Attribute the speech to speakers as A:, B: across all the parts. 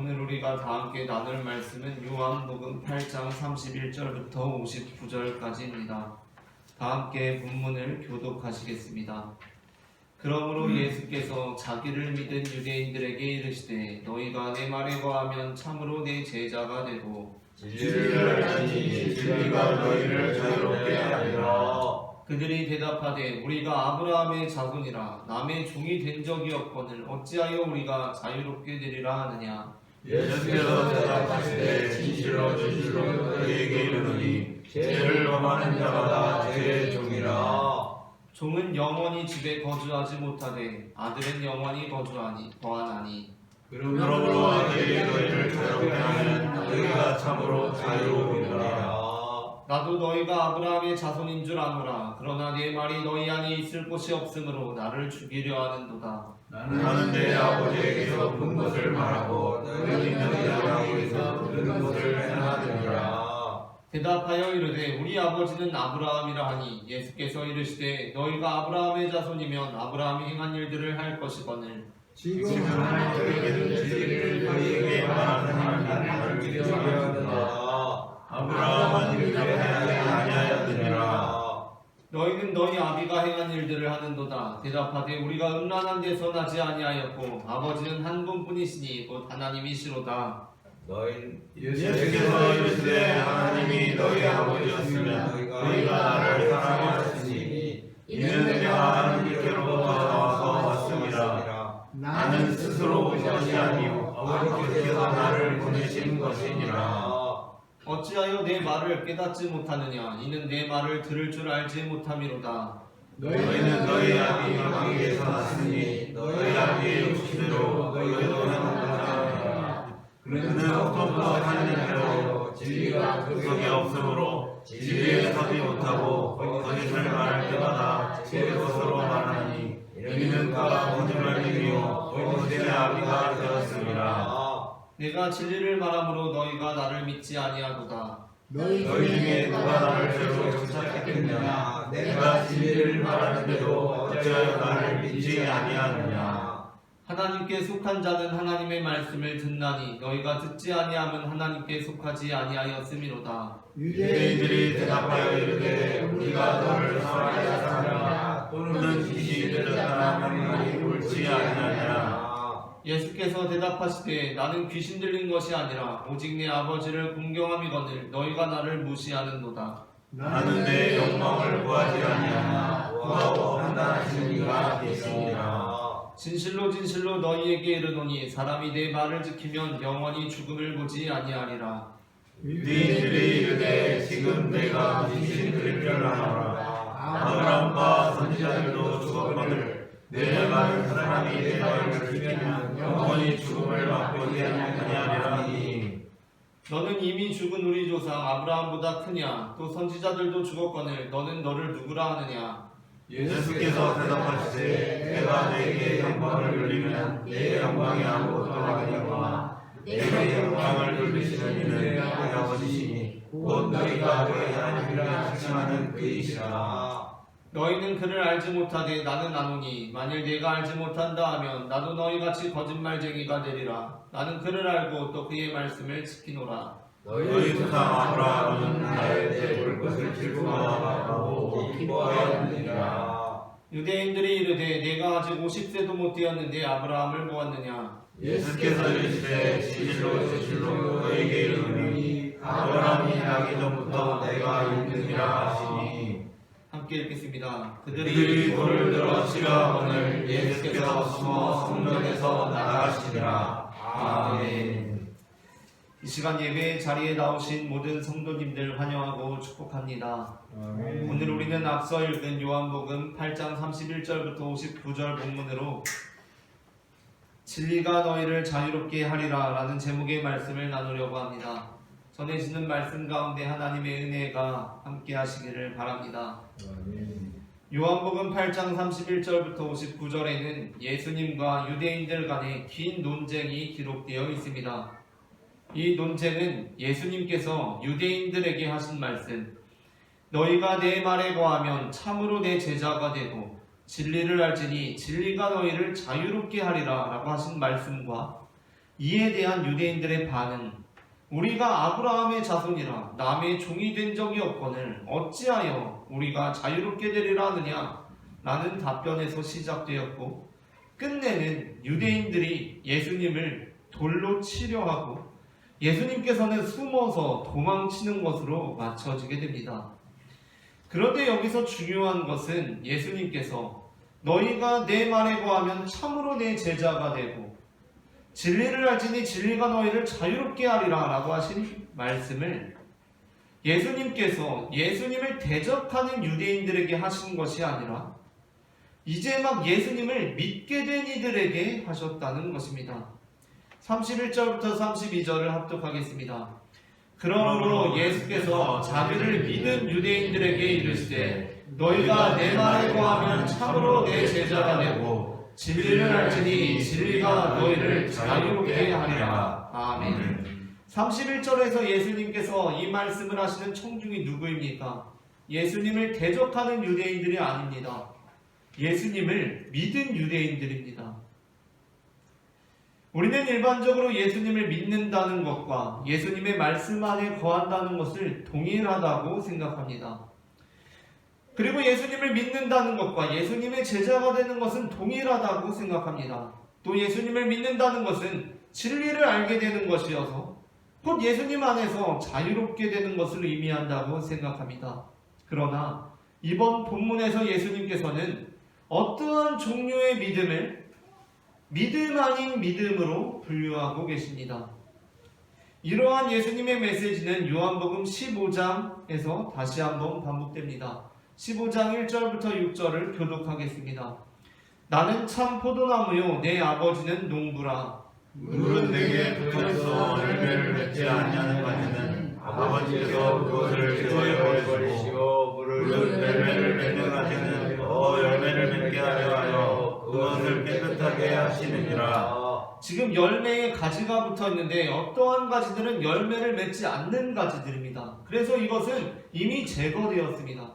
A: 오늘 우리가 다 함께 나눌 말씀은 요한복음 8장 31절부터 59절까지입니다. 다 함께 본문을 교독하시겠습니다. 그러므로 예수께서 자기를 믿은 유대인들에게 이르시되 너희가 내 말에 거하면 참으로 내 제자가 되고
B: 진리를 알지니 진리가 너희를 자유롭게 하리라.
A: 그들이 대답하되 우리가 아브라함의 자손이라 남의 종이 된 적이 없거늘 어찌하여 우리가 자유롭게 되리라 하느냐.
B: 예수께서 대답하시되 진실로 너희에게 이르노니 죄를 범하는 자마다 죄의 종이라.
A: 종은 영원히 집에 거주하지 못하되 아들은 영원히 거하나니
B: 그러므로 아들이 너희를 자유롭게 하면 너희가 참으로 자유로우리라.
A: 나도 너희가 아브라함의 자손인 줄 아노라. 그러나 내 말이 너희 안에 있을 곳이 없으므로 나를 죽이려 하는도다.
B: 나는 내 아버지에게서 본 것을 말하고 너희는 너희 아버지에게서 들은 것을 행하느니라.
A: 대답하여 이르되 우리 아버지는 아브라함이라 하니 예수께서 이르시되 너희가 아브라함의 자손이면 아브라함이 행한 일들을 할 것이거늘
B: 지금 하나님께는 진리를 너희에게 말하는 하나님을 믿으려 하는도다. 아브라함은 이렇게 아니하였느니라.
A: 너희는 너희 아비가 행한 일들을 하는도다. 대답하되 우리가 음란한 데서 나지 아니하였고 아버지는 한 분뿐이시니 곧 하나님이시로다.
B: 예수께서 이르시되 하나님이 너희 아버지였으면 너희가 나를 사랑하였으니 이는 내가 하나님께로부터 나와서 왔습니다. 나는 스스로 온 것이 아니요 아버지께서 나를 보내신 것이니라.
A: 어찌하여 내 말을 깨닫지 못하느냐. 이는 내 말을 들을 줄 알지 못함이로다.
B: 너희는 너희 아비 마귀에서 났으니 너희 아비의 육신대로 너희도 행하느니라. 그는 어떤 하는 대로 진리가 그 속에 없으므로 진리에 서지 못하고 거짓을 말할 때마다 제 것으로 말하니 이는 그가 거짓말쟁이요 거짓의 아비가 되었습니다.
A: 내가 진리를 말함으로 너희가 나를 믿지 아니하도다.
B: 너희 중에 누가 나를 죄로 정착했느냐. 내가 진리를 말하는데도 어찌하여 나를 믿지 아니하느냐.
A: 하나님께 속한 자는 하나님의 말씀을 듣나니 너희가 듣지 아니함은 하나님께 속하지 아니하였음이로다.
B: 유대인들이 대답하여 이르되 우리가 너를 사랑하지 않느냐 또는 귀신이 들렸다는 말이 옳지 아니하냐.
A: 예수께서 대답하시되 나는 귀신 들린 것이 아니라 오직 내 아버지를 공경함이거늘 너희가 나를 무시하는도다.
B: 나는 내 영광을 구하지 아니하나 구하고 판단하시는 이가 계시니라.
A: 진실로 진실로 너희에게 이르노니 사람이 내 말을 지키면 영원히 죽음을 보지 아니하리라.
B: 유대인들이 이르되 지금 내가 귀신 들릴 줄 아노라. 아브라함과 선지자들도 죽었거늘 내 말은 사람이 내 말을 지키면 영원히 죽음을 맛보지 아니하리라니.
A: 너는 이미 죽은 우리 조상 아브라함보다 크냐. 또 선지자들도 죽었거늘 너는 너를 누구라 하느냐.
B: 예수께서 대답하시되 내가 내게 영광을 돌리면 내 영광이 아무것도 아니오나 내게 영광을 돌리시는 이는 내 아버지시니 곧 너희가 내 하나님이라 칭하는 그이시라.
A: 너희는 그를 알지 못하되 나는 아노니 만일 내가 알지 못한다 하면 나도 너희같이 거짓말쟁이가 되리라. 나는 그를 알고 또 그의 말씀을 지키노라.
B: 너희 조상 아브라함은 나의 때볼 것을 즐거워하고 기뻐하였느니라.
A: 유대인들이 이르되 내가 아직 50세도 못 되었는데 아브라함을 보았느냐.
B: 예수께서 이르시되 진실로 너희에게 이르노니 아브라함이 나기 전부터 내가 있느니라 하시니.
A: 함께 읽겠습니다.
B: 그들이 돌을 들어 치려하거늘 예수께서 숨어 성전에서 나가시니라. 아멘.
A: 이 시간 예배의 자리에 나오신 모든 성도님들 환영하고 축복합니다.
B: 아멘.
A: 오늘 우리는 앞서 읽은 요한복음 8장 31절부터 59절 본문으로 진리가 너희를 자유롭게 하리라 라는 제목의 말씀을 나누려고 합니다. 전해지는 말씀 가운데 하나님의 은혜가 함께 하시기를 바랍니다. 요한복음 8장 31절부터 59절에는 예수님과 유대인들 간의 긴 논쟁이 기록되어 있습니다. 이 논쟁은 예수님께서 유대인들에게 하신 말씀, 너희가 내 말에 거하면 참으로 내 제자가 되고 진리를 알지니 진리가 너희를 자유롭게 하리라 라고 하신 말씀과 이에 대한 유대인들의 반응, 우리가 아브라함의 자손이라 남의 종이 된 적이 없거늘 어찌하여 우리가 자유롭게 되리라 하느냐 라는 답변에서 시작되었고, 끝내는 유대인들이 예수님을 돌로 치려 하고 예수님께서는 숨어서 도망치는 것으로 맞춰지게 됩니다. 그런데 여기서 중요한 것은 예수님께서 너희가 내 말에 거하면 참으로 내 제자가 되고 진리를 알지니 진리가 너희를 자유롭게 하리라 라고 하신 말씀을 예수님께서 예수님을 대적하는 유대인들에게 하신 것이 아니라 이제 막 예수님을 믿게 된 이들에게 하셨다는 것입니다. 31절부터 32절을 합독하겠습니다. 그러므로 예수께서 자기를 믿은 유대인들에게 이르시되 너희가 내 말에 거하면 참으로 내 제자가 되고 진리를 알지니 진리가 너희를 자유롭게 하리라. 아멘. 31절에서 예수님께서 이 말씀을 하시는 청중이 누구입니까? 예수님을 대적하는 유대인들이 아닙니다. 예수님을 믿은 유대인들입니다. 우리는 일반적으로 예수님을 믿는다는 것과 예수님의 말씀 안에 거한다는 것을 동일하다고 생각합니다. 그리고 예수님을 믿는다는 것과 예수님의 제자가 되는 것은 동일하다고 생각합니다. 또 예수님을 믿는다는 것은 진리를 알게 되는 것이어서 곧 예수님 안에서 자유롭게 되는 것을 의미한다고 생각합니다. 그러나 이번 본문에서 예수님께서는 어떠한 종류의 믿음을 믿음 아닌 믿음으로 분류하고 계십니다. 이러한 예수님의 메시지는 요한복음 15장에서 다시 한번 반복됩니다. 15장 1절부터 6절을 교독하겠습니다. 나는 참 포도나무요 내 아버지는 농부라.
B: 물은 내게 붙어서 열매를 맺지 아니하는 가지는 아버지께서 그것을 제거해 버리시고 물은 열매를 맺는 가지는 더 열매를 맺게 하려 하여 그것을 깨끗하게 하시느니라.
A: 지금 열매에 가지가 붙어 있는데 어떠한 가지들은 열매를 맺지 않는 가지들입니다. 그래서 이것은 이미 제거되었습니다.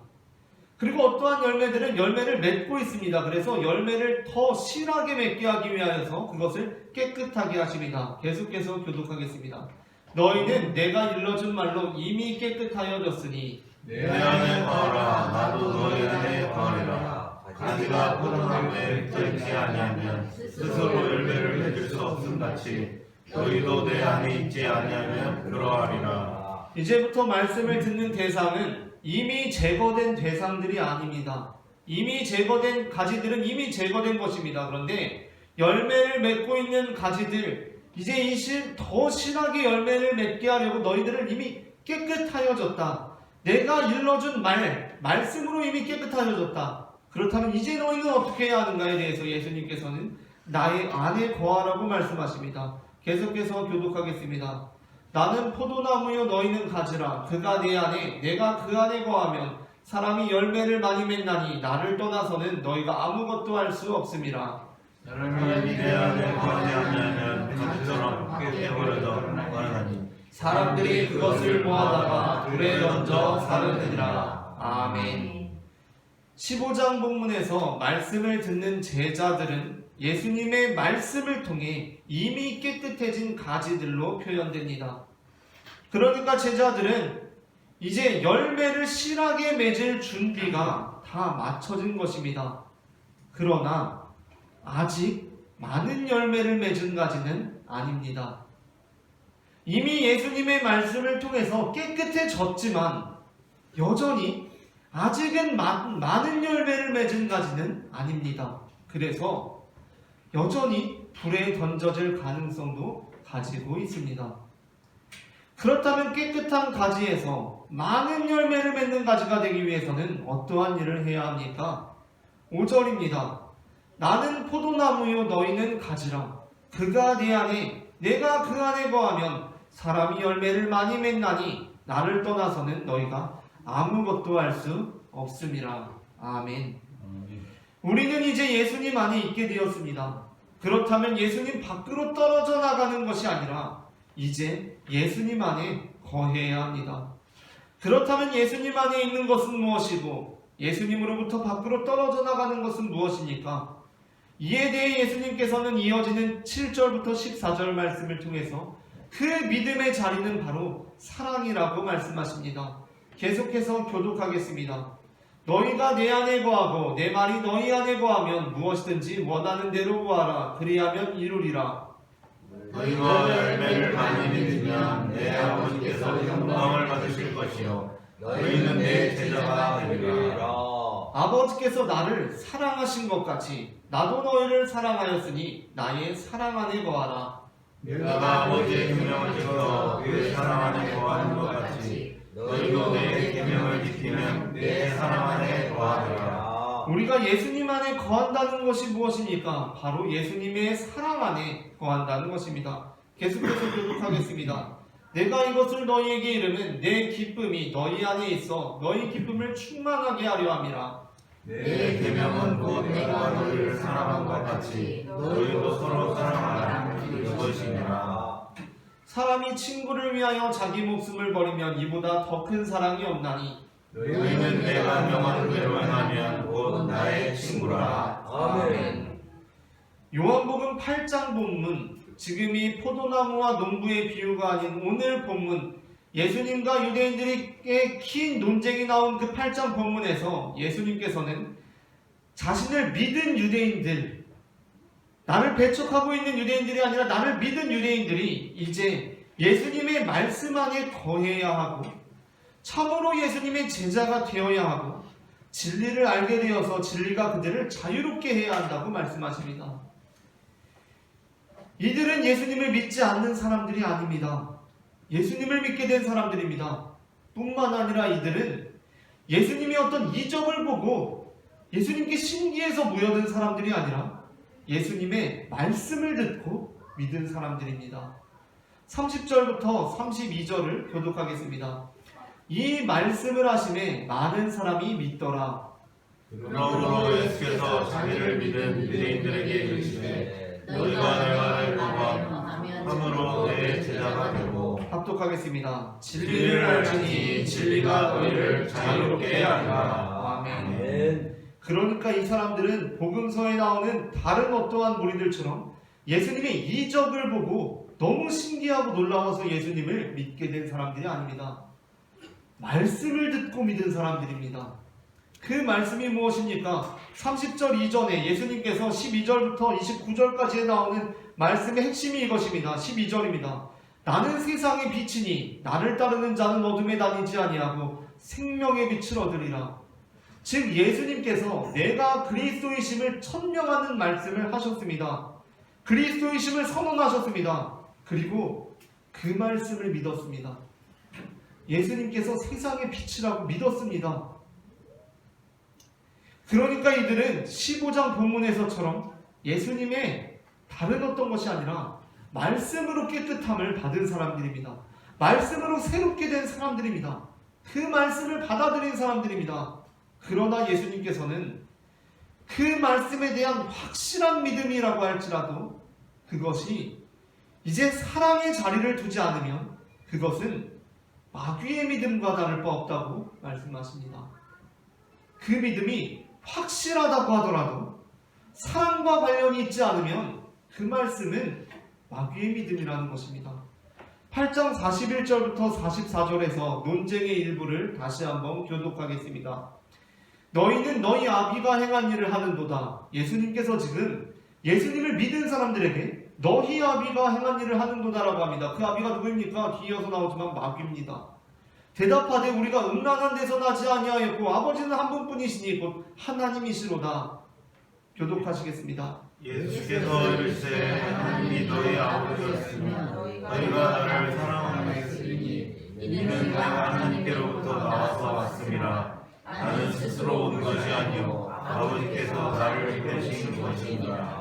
A: 그리고 어떠한 열매들은 열매를 맺고 있습니다. 그래서 열매를 더 실하게 맺게 하기 위하여서 그것을 깨끗하게 하십니다. 계속해서 교독하겠습니다. 너희는 내가 일러준 말로 이미 깨끗하여졌으니
B: 내 안에 거하라. 나도 너희 안에 거하리라. 가지가 포도나무에 붙어있지 아니하면 스스로 열매를 맺을 수 없음 같이 너희도 내 안에 있지 아니하면 그러하리라.
A: 이제부터 말씀을 듣는 대상은 이미 제거된 대상들이 아닙니다. 이미 제거된 가지들은 이미 제거된 것입니다. 그런데 열매를 맺고 있는 가지들, 이제 더 실하게 열매를 맺게 하려고 너희들은 이미 깨끗하여졌다. 내가 일러준 말씀으로 이미 깨끗하여졌다. 그렇다면 이제 너희는 어떻게 해야 하는가에 대해서 예수님께서는 나의 안에 거하라고 말씀하십니다. 계속해서 교독하겠습니다. 나는 포도나무요 너희는 가지라. 그가 내 안에 내가 그 안에 거하면 사람이 열매를 많이 맺나니 나를 떠나서는 너희가 아무것도 할 수 없음이라.
B: 사람이 내 안에 거하지 아니하면 가지처럼 깨버려져 나가나니
A: 사람들이 그것을 모아다가 불에 던져 사르느니라. 아멘. 15장 본문에서 말씀을 듣는 제자들은 예수님의 말씀을 통해 이미 깨끗해진 가지들로 표현됩니다. 그러니까 제자들은 이제 열매를 실하게 맺을 준비가 다 마쳐진 것입니다. 그러나 아직 많은 열매를 맺은 가지는 아닙니다. 이미 예수님의 말씀을 통해서 깨끗해졌지만 여전히 아직은 많은 열매를 맺은 가지는 아닙니다. 그래서 여전히 불에 던져질 가능성도 가지고 있습니다. 그렇다면 깨끗한 가지에서 많은 열매를 맺는 가지가 되기 위해서는 어떠한 일을 해야 합니까? 5절입니다. 나는 포도나무요 너희는 가지라. 그가 내 안에 내가 그 안에 거하면 사람이 열매를 많이 맺나니 나를 떠나서는 너희가 아무것도 할 수 없음이라. 아멘. 우리는 이제 예수님 안에 있게 되었습니다. 그렇다면 예수님 밖으로 떨어져 나가는 것이 아니라 이제 예수님 안에 거해야 합니다. 그렇다면 예수님 안에 있는 것은 무엇이고 예수님으로부터 밖으로 떨어져 나가는 것은 무엇입니까? 이에 대해 예수님께서는 이어지는 7절부터 14절 말씀을 통해서 그 믿음의 자리는 바로 사랑이라고 말씀하십니다. 계속해서 교독하겠습니다. 너희가 내 안에 거하고 내 말이 너희 안에 거하면 무엇이든지 원하는 대로 구하라. 그리하면 이루리라.
B: 너희가 열매를 많이 맺으면 내 아버지께서 영광을 받으실 것이요 너희는 내 제자가 되리라.
A: 아버지께서 나를 사랑하신 것 같이 나도 너희를 사랑하였으니 나의 사랑 안에 거하라.
B: 내가 아버지의 계명을 지켜 그 사랑 안에 거하는 것 같이 너희도 내 계명을 지키면 내 사랑 안에 거하리라.
A: 우리가 예수님 안에 거한다는 것이 무엇입니까? 바로 예수님의 사랑 안에 거한다는 것입니다. 계속해서 교독하겠습니다. 내가 이것을 너희에게 이르면 내 기쁨이 너희 안에 있어 너희 기쁨을 충만하게 하려 함이라.
B: 내 계명은 곧 내가 너희를 사랑한 것 같이 너희도 서로 사랑하라. 이것이니라.
A: 사람이 친구를 위하여 자기 목숨을 버리면 이보다 더 큰 사랑이 없나니
B: 너희는 내가 명하는 대로 행하면 곧 나의 친구라. 아멘.
A: 요한복음 8장 본문, 지금이 포도나무와 농부의 비유가 아닌 오늘 본문, 예수님과 유대인들에게 긴 논쟁이 나온 그 8장 본문에서 예수님께서는 자신을 믿은 유대인들, 나를 배척하고 있는 유대인들이 아니라 나를 믿은 유대인들이 이제 예수님의 말씀 안에 거해야 하고 참으로 예수님의 제자가 되어야 하고 진리를 알게 되어서 진리가 그들을 자유롭게 해야 한다고 말씀하십니다. 이들은 예수님을 믿지 않는 사람들이 아닙니다. 예수님을 믿게 된 사람들입니다. 뿐만 아니라 이들은 예수님이 어떤 이적을 보고 예수님께 신기해서 모여든 사람들이 아니라 예수님의 말씀을 듣고 믿은 사람들입니다. 30절부터 32절을 교독하겠습니다. 이 말씀을 하심에 많은 사람이 믿더라.
B: 그러므로 예수께서 자기를 믿은 유대인들에게 이르시되 너희가 내 말을 거부함으로 내 제자가 되고
A: 합독하겠습니다.
B: 진리를 알지니 진리가 너희를 자유롭게 하리라.
A: 아멘. 그러니까 이 사람들은 복음서에 나오는 다른 어떠한 무리들처럼 예수님의 이적을 보고 너무 신기하고 놀라워서 예수님을 믿게 된 사람들이 아닙니다. 말씀을 듣고 믿은 사람들입니다. 그 말씀이 무엇입니까? 30절 이전에 예수님께서 12절부터 29절까지에 나오는 말씀의 핵심이 이것입니다. 12절입니다. 나는 세상의 빛이니 나를 따르는 자는 어둠에 다니지 아니하고 생명의 빛을 얻으리라. 즉 예수님께서 내가 그리스도이심을 천명하는 말씀을 하셨습니다. 그리스도이심을 선언하셨습니다. 그리고 그 말씀을 믿었습니다. 예수님께서 세상의 빛이라고 믿었습니다. 그러니까 이들은 15장 본문에서처럼 예수님의 다른 어떤 것이 아니라 말씀으로 깨끗함을 받은 사람들입니다. 말씀으로 새롭게 된 사람들입니다. 그 말씀을 받아들인 사람들입니다. 그러나 예수님께서는 그 말씀에 대한 확실한 믿음이라고 할지라도 그것이 이제 사랑의 자리를 두지 않으면 그것은 마귀의 믿음과 다를 바 없다고 말씀하십니다. 그 믿음이 확실하다고 하더라도 사랑과 관련이 있지 않으면 그 말씀은 마귀의 믿음이라는 것입니다. 8장 41절부터 44절에서 논쟁의 일부를 다시 한번 교독하겠습니다. 너희는 너희 아비가 행한 일을 하는도다. 예수님께서 지금 예수님을 믿은 사람들에게 너희 아비가 행한 일을 하는도다라고 합니다. 그 아비가 누구입니까? 뒤이어서 나오지만 마귀입니다. 대답하되 우리가 음란한 데서 나지 아니하였고 아버지는 한 분뿐이시니 곧 하나님이시로다. 교독하시겠습니다.
B: 예수께서 이르시되 하나님이 너희 아버지였으면 너희가 나를 사랑하였으니 이는 내가 하나님께로부터 나와서 왔음이라. 나는 스스로 온 것이 아니요 아버지께서 나를 보내신 것이니라.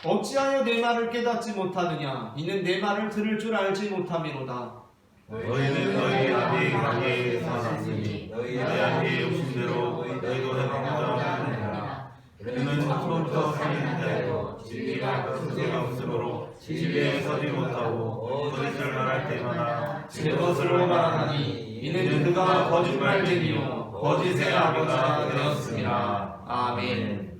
A: 어찌하여 내 말을 깨닫지 못하느냐? 이는 내 말을 들을 줄 알지 못함이로다.
B: 너희는 너희 아비의 관계에서 났으니 너희 아비의 욕심대로 너희도 행하고자 하느니라. 그는 처음부터 살인 자요 진리가 그 속에 없으므로 진리에 서지 못하고 거짓을 말할 때마다
A: 제 것으로 말하니 이는 그가 거짓말쟁이요 거짓의 아버지가 되었습니다. 아멘.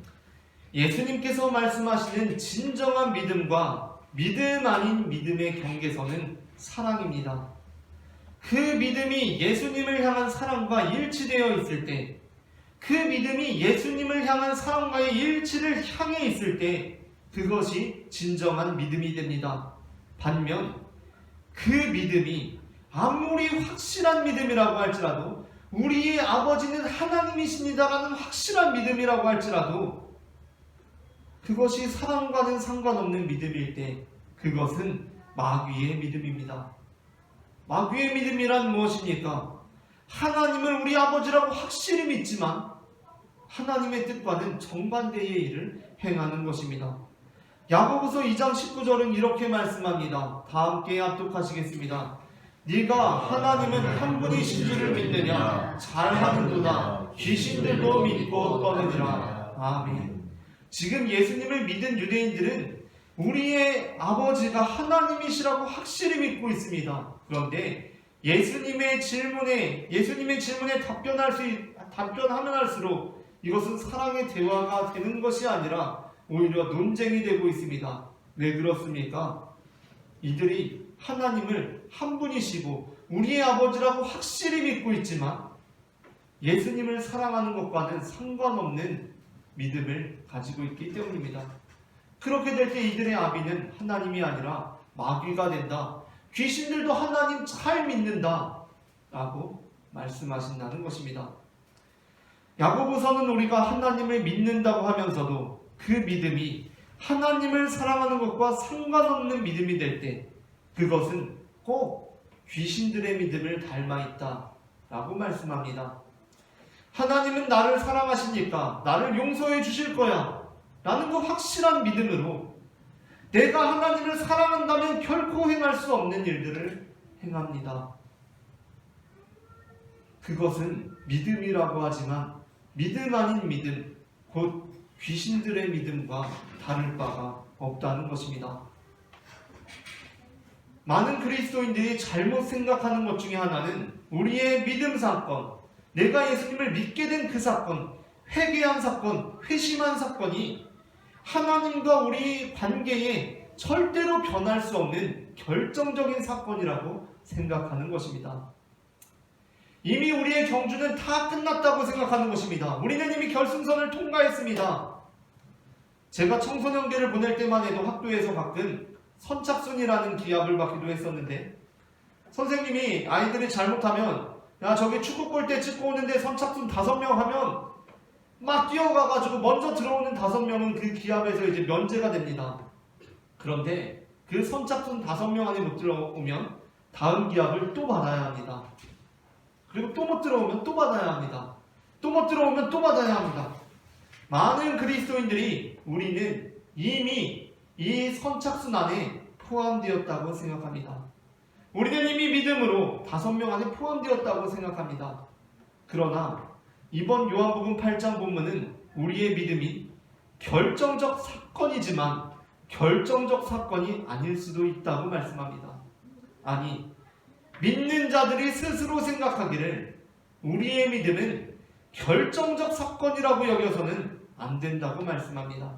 A: 예수님께서 말씀하시는 진정한 믿음과 믿음 아닌 믿음의 경계선은 사랑입니다. 그 믿음이 예수님을 향한 사랑과 일치되어 있을 때, 그 믿음이 예수님을 향한 사랑과의 일치를 향해 있을 때 그것이 진정한 믿음이 됩니다. 반면 그 믿음이 아무리 확실한 믿음이라고 할지라도, 우리의 아버지는 하나님이십니다라는 확실한 믿음이라고 할지라도 그것이 사랑과는 상관없는 믿음일 때 그것은 마귀의 믿음입니다. 마귀의 믿음이란 무엇입니까? 하나님을 우리 아버지라고 확실히 믿지만 하나님의 뜻과는 정반대의 일을 행하는 것입니다. 야고보서 2장 19절은 이렇게 말씀합니다. 다 함께 합독하시겠습니다. 네가 하나님은 한 분이신 줄을 믿느냐? 잘하는도다. 귀신들도 믿고 떠느니라. 아멘. 지금 예수님을 믿은 유대인들은 우리의 아버지가 하나님이시라고 확실히 믿고 있습니다. 그런데 예수님의 질문에 답변하면 할수록 이것은 사랑의 대화가 되는 것이 아니라 오히려 논쟁이 되고 있습니다. 왜 그렇습니까? 이들이 하나님을 한 분이시고 우리의 아버지라고 확실히 믿고 있지만 예수님을 사랑하는 것과는 상관없는 믿음을 가지고 있기 때문입니다. 그렇게 될 때 이들의 아비는 하나님이 아니라 마귀가 된다. 귀신들도 하나님 잘 믿는다 라고 말씀하신다는 것입니다. 야고보서는 우리가 하나님을 믿는다고 하면서도 그 믿음이 하나님을 사랑하는 것과 상관없는 믿음이 될 때 그것은 꼭 귀신들의 믿음을 닮아 있다 라고 말씀합니다. 하나님은 나를 사랑하시니까 나를 용서해 주실 거야 라는 그 확실한 믿음으로 내가 하나님을 사랑한다면 결코 행할 수 없는 일들을 행합니다. 그것은 믿음이라고 하지만 믿음 아닌 믿음, 곧 귀신들의 믿음과 다를 바가 없다는 것입니다. 많은 그리스도인들이 잘못 생각하는 것 중에 하나는 우리의 믿음 사건, 내가 예수님을 믿게 된 그 사건, 회개한 사건, 회심한 사건이 하나님과 우리 관계에 절대로 변할 수 없는 결정적인 사건이라고 생각하는 것입니다. 이미 우리의 경주는 다 끝났다고 생각하는 것입니다. 우리는 이미 결승선을 통과했습니다. 제가 청소년기를 보낼 때만 해도 학교에서 가끔 선착순이라는 기합을 받기도 했었는데, 선생님이 아이들이 잘못하면 야 저기 축구 골대 찍고 오는데 선착순 5명 하면 막 뛰어가가지고 먼저 들어오는 5명은 그 기합에서 이제 면제가 됩니다. 그런데 그 선착순 5명 안에 못 들어오면 다음 기합을 또 받아야 합니다. 그리고 또 못 들어오면 또 받아야 합니다. 또 못 들어오면 또 받아야 합니다. 많은 그리스도인들이 우리는 이미 이 선착순 안에 포함되었다고 생각합니다. 우리는 이미 믿음으로 5명 안에 포함되었다고 생각합니다. 그러나 이번 요한복음 8장 본문은 우리의 믿음이 결정적 사건이지만 결정적 사건이 아닐 수도 있다고 말씀합니다. 아니, 믿는 자들이 스스로 생각하기를 우리의 믿음은 결정적 사건이라고 여겨서는 안 된다고 말씀합니다.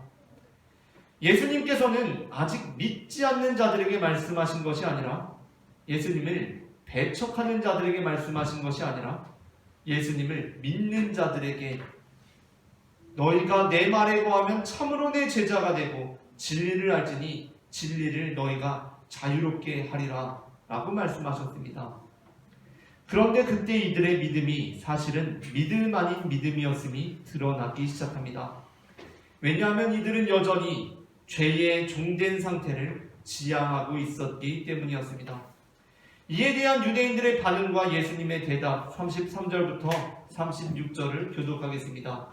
A: 예수님께서는 아직 믿지 않는 자들에게 말씀하신 것이 아니라, 예수님을 배척하는 자들에게 말씀하신 것이 아니라 예수님을 믿는 자들에게 너희가 내 말에 거하면 참으로 내 제자가 되고 진리를 알지니 진리를 너희가 자유롭게 하리라 라고 말씀하셨습니다. 그런데 그때 이들의 믿음이 사실은 믿음 아닌 믿음이었음이 드러나기 시작합니다. 왜냐하면 이들은 여전히 죄의 종된 상태를 지향하고 있었기 때문이었습니다. 이에 대한 유대인들의 반응과 예수님의 대답 33절부터 36절을 교독하겠습니다.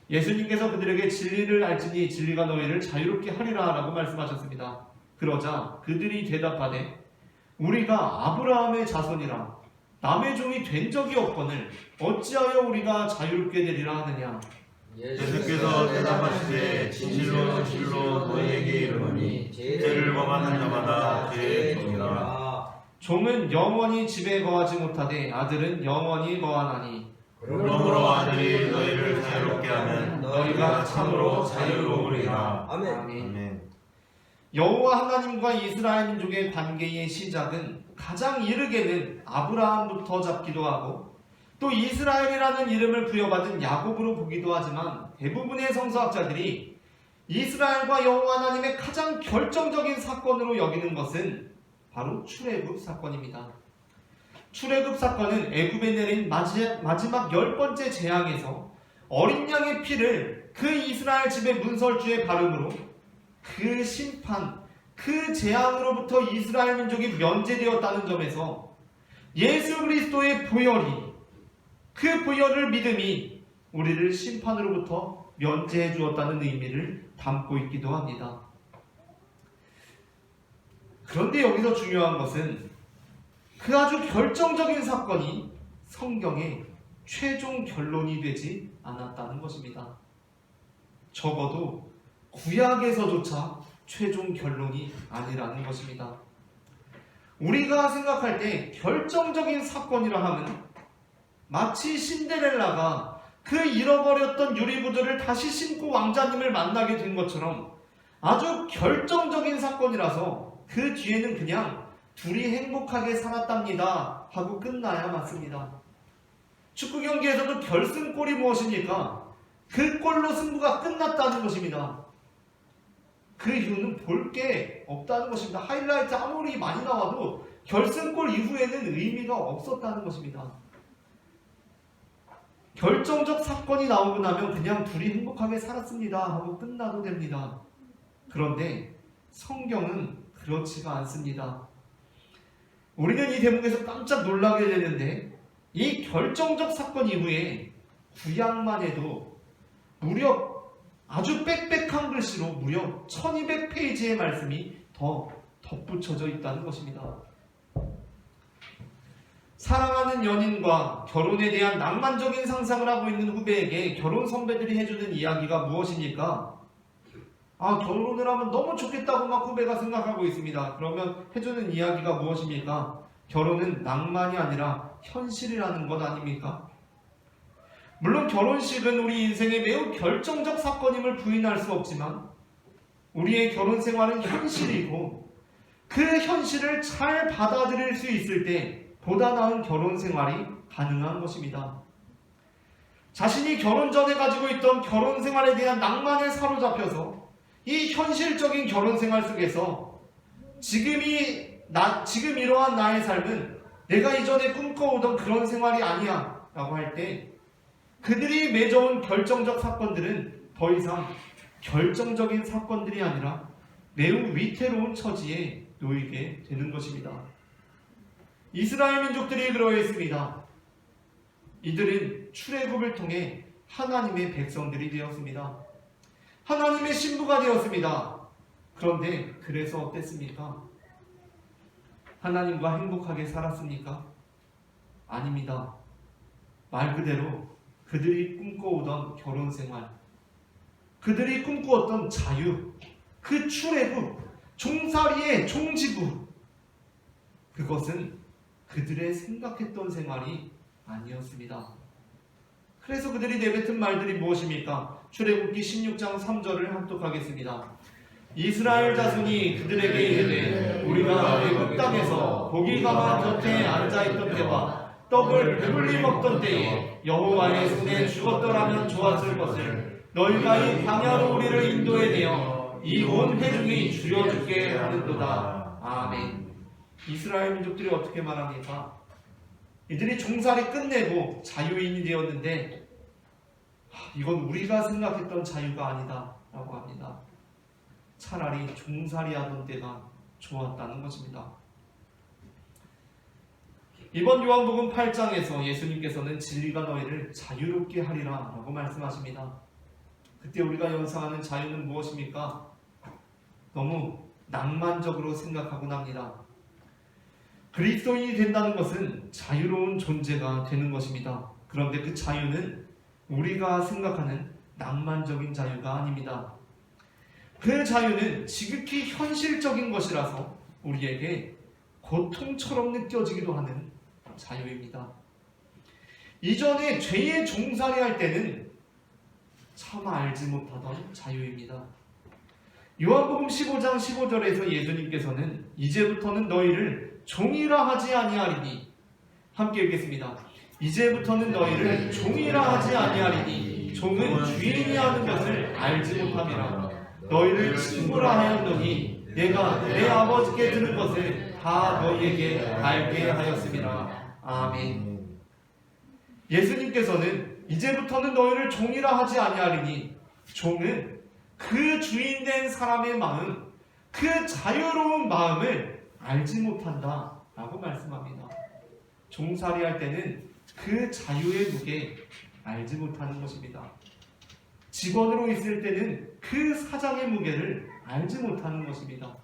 A: 예수님께서 그들에게 진리를 알지니 진리가 너희를 자유롭게 하리라 라고 말씀하셨습니다. 그러자 그들이 대답하되 우리가 아브라함의 자손이라 남의 종이 된 적이 없거늘 어찌하여 우리가 자유롭게 되리라 하느냐.
B: 예수께서 대답하시되 진실로 진실로 너희에게 이르노니 죄를 범하는 자마다 죄의 종이라.
A: 종은 영원히 집에 거하지 못하되 아들은 영원히 거하나니
B: 그러므로 하늘이 너희를 자유롭게 하면 너희가 참으로 자유로우리라.
C: 아멘.
B: 아멘.
A: 여호와 하나님과 이스라엘 민족의 관계의 시작은 가장 이르게는 아브라함부터 잡기도 하고 또 이스라엘이라는 이름을 부여받은 야곱으로 보기도 하지만 대부분의 성서학자들이 이스라엘과 여호와 하나님의 가장 결정적인 사건으로 여기는 것은 바로 출애굽 사건입니다. 출애굽 사건은 애굽에 내린 마지막 10번째 재앙에서 어린 양의 피를 그 이스라엘 집의 문설주에 바름으로 그 심판, 그 재앙으로부터 이스라엘 민족이 면제되었다는 점에서 예수 그리스도의 보혈이, 그 보혈을 믿음이 우리를 심판으로부터 면제해 주었다는 의미를 담고 있기도 합니다. 그런데 여기서 중요한 것은 그 아주 결정적인 사건이 성경의 최종 결론이 되지 않았다는 것입니다. 적어도 구약에서조차 최종 결론이 아니라는 것입니다. 우리가 생각할 때 결정적인 사건이라 하면 마치 신데렐라가 그 잃어버렸던 유리구두를 다시 신고 왕자님을 만나게 된 것처럼 아주 결정적인 사건이라서 그 뒤에는 그냥 둘이 행복하게 살았답니다 하고 끝나야 맞습니다. 축구 경기에서도 결승골이 무엇입니까? 그 골로 승부가 끝났다는 것입니다. 그 이유는 볼 게 없다는 것입니다. 하이라이트 아무리 많이 나와도 결승골 이후에는 의미가 없었다는 것입니다. 결정적 사건이 나오고 나면 그냥 둘이 행복하게 살았습니다 하고 끝나도 됩니다. 그런데 성경은 그렇지가 않습니다. 우리는 이 대목에서 깜짝 놀라게 되는데 이 결정적 사건 이후에 구약만 해도 무려 아주 빽빽한 글씨로 무려 1200페이지의 말씀이 더 덧붙여져 있다는 것입니다. 사랑하는 연인과 결혼에 대한 낭만적인 상상을 하고 있는 후배에게 결혼 선배들이 해주는 이야기가 무엇입니까? 결혼을 하면 너무 좋겠다고 막 후배가 생각하고 있습니다. 그러면 해주는 이야기가 무엇입니까? 결혼은 낭만이 아니라 현실이라는 것 아닙니까? 물론 결혼식은 우리 인생의 매우 결정적 사건임을 부인할 수 없지만 우리의 결혼 생활은 현실이고 그 현실을 잘 받아들일 수 있을 때 보다 나은 결혼 생활이 가능한 것입니다. 자신이 결혼 전에 가지고 있던 결혼 생활에 대한 낭만에 사로잡혀서 이 현실적인 결혼 생활 속에서 지금 이러한 나의 삶은 내가 이전에 꿈꿔오던 그런 생활이 아니야 라고 할 때 그들이 맺어온 결정적 사건들은 더 이상 결정적인 사건들이 아니라 매우 위태로운 처지에 놓이게 되는 것입니다. 이스라엘 민족들이 그러했습니다. 이들은 출애굽을 통해 하나님의 백성들이 되었습니다. 하나님의 신부가 되었습니다. 그런데 그래서 어땠습니까? 하나님과 행복하게 살았습니까? 아닙니다. 말 그대로 그들이 꿈꿔오던 결혼 생활, 그들이 꿈꾸었던 자유, 그 출애굽, 종살이의 종지부, 그것은 그들의 생각했던 생활이 아니었습니다. 그래서 그들이 내뱉은 말들이 무엇입니까? 출애굽기 16장 3절을 합독하겠습니다. 이스라엘 자손이 그들에게 이르되 우리가 애굽 땅에서 고기 가마 곁에 앉아있던 때와 떡을 배불리 먹던 때에 여호와의 손에 죽었더라면 좋았을 것을 너희가 이 광야로 우리를 인도해 내어 이 온 회중이 줄여 죽게 하는도다. 아멘. 이스라엘 민족들이 어떻게 말합니까? 이들이 종살이 끝내고 자유인이 되었는데 이건 우리가 생각했던 자유가 아니다 라고 합니다. 차라리 종살이 하던 때가 좋았다는 것입니다. 이번 요한복음 8장에서 예수님께서는 진리가 너희를 자유롭게 하리라 라고 말씀하십니다. 그때 우리가 연상하는 자유는 무엇입니까? 너무 낭만적으로 생각하곤 합니다. 그리스도인이 된다는 것은 자유로운 존재가 되는 것입니다. 그런데 그 자유는 우리가 생각하는 낭만적인 자유가 아닙니다. 그 자유는 지극히 현실적인 것이라서 우리에게 고통처럼 느껴지기도 하는 자유입니다. 이전에 죄에 종살이할 때는 차마 알지 못하던 자유입니다. 요한복음 15장 15절에서 예수님께서는 이제부터는 너희를 종이라 하지 아니하리니, 함께 읽겠습니다. 이제부터는 너희를 종이라 하지 아니하리니 종은 주인이 하는 것을 알지 못함이라. 너희를 친구라 하였노니 내가 내 아버지께 들은 것을 다 너희에게 알게 하였음이라. 아멘. 예수님께서는 이제부터는 너희를 종이라 하지 아니하리니, 종은 그 주인된 사람의 마음, 그 자유로운 마음을 알지 못한다 라고 말씀합니다. 종살이할 때는 그 자유의 무게 알지 못하는 것입니다. 직원으로 있을 때는 그 사장의 무게를 알지 못하는 것입니다.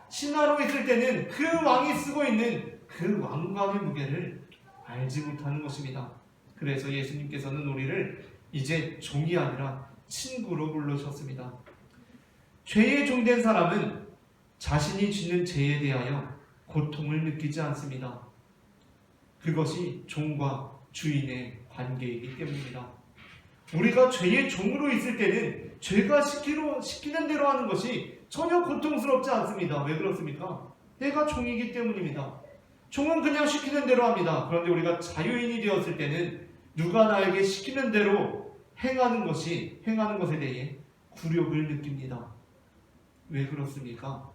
A: 신하로 있을 때는 그 왕이 쓰고 있는 그 왕관의 무게를 알지 못하는 것입니다. 그래서 예수님께서는 우리를 이제 종이 아니라 친구로 부르셨습니다. 죄에 종된 사람은 자신이 짓는 죄에 대하여 고통을 느끼지 않습니다. 그것이 종과 주인의 관계이기 때문입니다. 우리가 죄의 종으로 있을 때는 죄가 시키는 대로 하는 것이 전혀 고통스럽지 않습니다. 왜 그렇습니까? 내가 종이기 때문입니다. 종은 그냥 시키는 대로 합니다. 그런데 우리가 자유인이 되었을 때는 누가 나에게 시키는 대로 행하는 것에 대해 굴욕을 느낍니다. 왜 그렇습니까?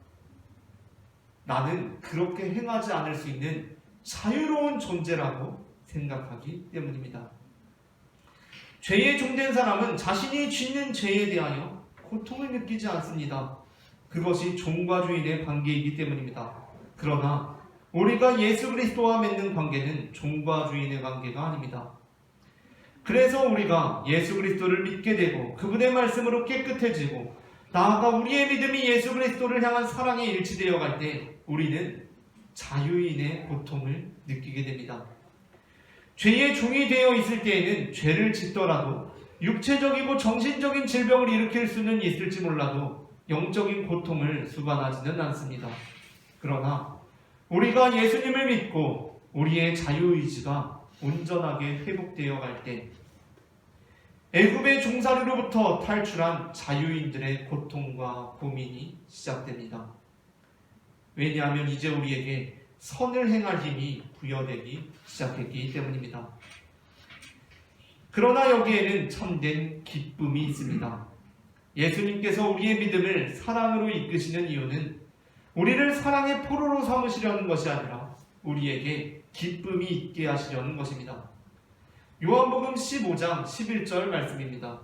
A: 나는 그렇게 행하지 않을 수 있는 자유로운 존재라고 생각하기 때문입니다. 죄에 종된 사람은 자신이 짓는 죄에 대하여 고통을 느끼지 않습니다. 그것이 종과 주인의 관계이기 때문입니다. 그러나 우리가 예수 그리스도와 맺는 관계는 종과 주인의 관계가 아닙니다. 그래서 우리가 예수 그리스도를 믿게 되고 그분의 말씀으로 깨끗해지고 나아가 우리의 믿음이 예수 그리스도를 향한 사랑에 일치되어 갈 때 우리는 자유인의 고통을 느끼게 됩니다. 죄의 종이 되어 있을 때에는 죄를 짓더라도 육체적이고 정신적인 질병을 일으킬 수는 있을지 몰라도 영적인 고통을 수반하지는 않습니다. 그러나 우리가 예수님을 믿고 우리의 자유의지가 온전하게 회복되어 갈 때 애굽의 종살이로부터 탈출한 자유인들의 고통과 고민이 시작됩니다. 왜냐하면 이제 우리에게 선을 행할 힘이 부여되기 시작했기 때문입니다. 그러나 여기에는 참된 기쁨이 있습니다. 예수님께서 우리의 믿음을 사랑으로 이끄시는 이유는 우리를 사랑의 포로로 삼으시려는 것이 아니라 우리에게 기쁨이 있게 하시려는 것입니다. 요한복음 15장 11절 말씀입니다.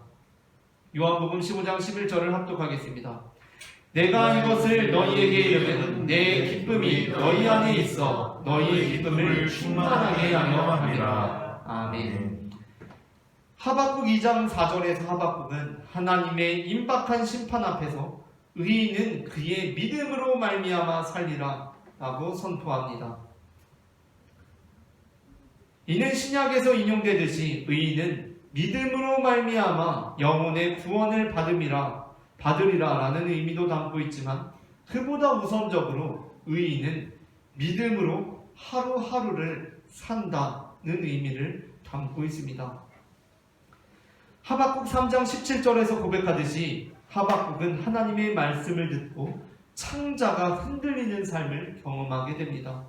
A: 요한복음 15장 11절을 합독하겠습니다. 내가 이것을 너희에게 이르면 내 기쁨이 너희 안에 있어 너희의 기쁨을 충만하게 하려 함이라. 아멘. 하박국 2장 4절에서 하박국은 하나님의 임박한 심판 앞에서 의인은 그의 믿음으로 말미암아 살리라 라고 선포합니다. 이는 신약에서 인용되듯이 의인은 믿음으로 말미암아 영혼의 구원을 받으리라 라는 의미도 담고 있지만 그보다 우선적으로 의인은 믿음으로 하루하루를 산다는 의미를 담고 있습니다. 하박국 3장 17절에서 고백하듯이 하박국은 하나님의 말씀을 듣고 창자가 흔들리는 삶을 경험하게 됩니다.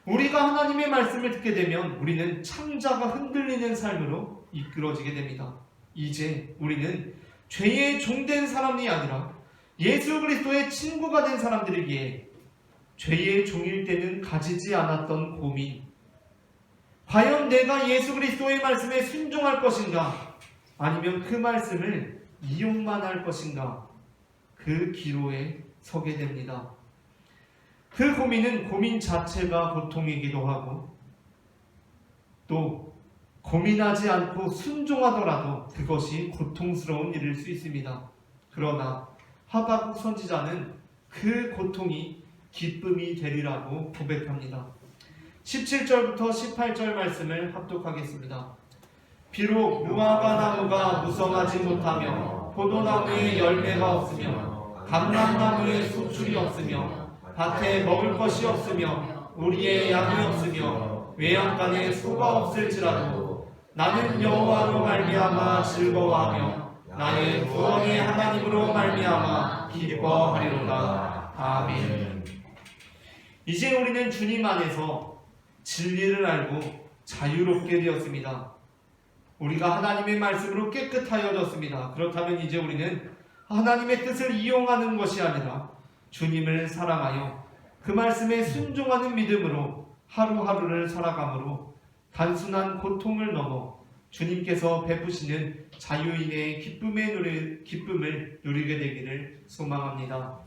A: 우리가 하나님의 말씀을 듣게 되면 우리는 창자가 흔들리는 삶으로 이끌어지게 됩니다. 이제 우리는 죄에 종된 사람이 아니라 예수 그리스도의 친구가 된 사람들이기에 죄의 종일 때는 가지지 않았던 고민, 과연 내가 예수 그리스도의 말씀에 순종할 것인가 아니면 그 말씀을 이용만 할 것인가, 그 기로에 서게 됩니다. 그 고민은 고민 자체가 고통이기도 하고 또 고민하지 않고 순종하더라도 그것이 고통스러운 일일 수 있습니다. 그러나 하박국 선지자는 그 고통이 기쁨이 되리라고 고백합니다. 17절부터 18절 말씀을 합독하겠습니다. 비록 무화과 나무가 무성하지 못하며 포도나무에 열매가 없으며 감람나무에 수출이 없으며 밭에 먹을 것이 없으며 우리의 양이 없으며 외양간에 소가 없을지라도 나는 여호와로 말미암아 즐거워하며 나의 구원의 하나님으로 말미암아 기뻐하리로다. 아멘. 이제 우리는 주님 안에서 진리를 알고 자유롭게 되었습니다. 우리가 하나님의 말씀으로 깨끗하여졌습니다. 그렇다면 이제 우리는 하나님의 뜻을 이용하는 것이 아니라 주님을 사랑하여 그 말씀에 순종하는 믿음으로 하루하루를 살아가므로 단순한 고통을 넘어 주님께서 베푸시는 자유인의 기쁨을 누리게 되기를 소망합니다.